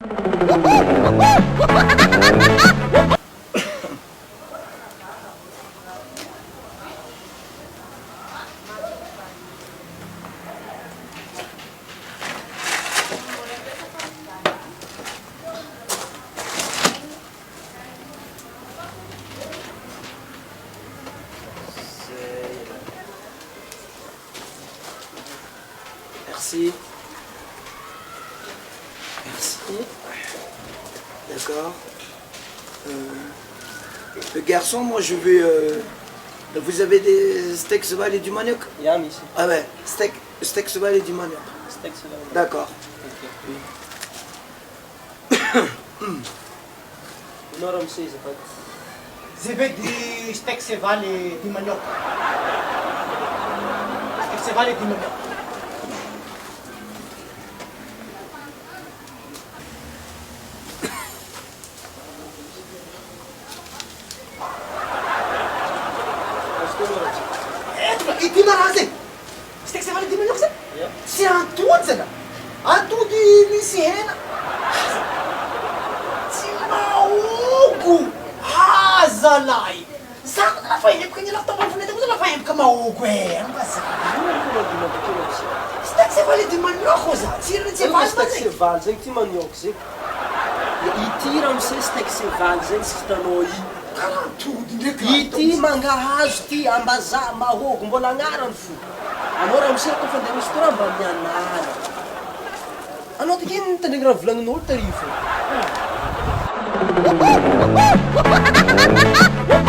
Merci. Merci. D'accord. Le garçon, moi je veux... vous avez des steaks cheval et du manioc? Yam ici. Ah ouais, steak cheval et du manioc. Steak c'est là. D'accord. Nora Mseza pas. Je veux du steak cheval et du manioc. Steak cheval et du manioc. Ity maraza e! Steak cheval et du manioc zay? Tsy antody zala! Antody misy hena! Tsy mahogo! Zalahy! Zako na lafa hemboka ny lafta ambany fonetako zay lafa hemboka mahogo e! Ambazay! Steak cheval et du manioc ho za! Tsirony cheval Steak zay! cheval zegny ty manioc zegny. Ity raha misy steak cheval zegny sy hitanao io. Karaha antody ndraiky! Ity mangahazo ty ambazaha mahogo mbola agnarany fo. Anao raha misy kofa andeha restaurant mba mianara. Anao ty keny mitandregny raha volagnin'olo tary fo.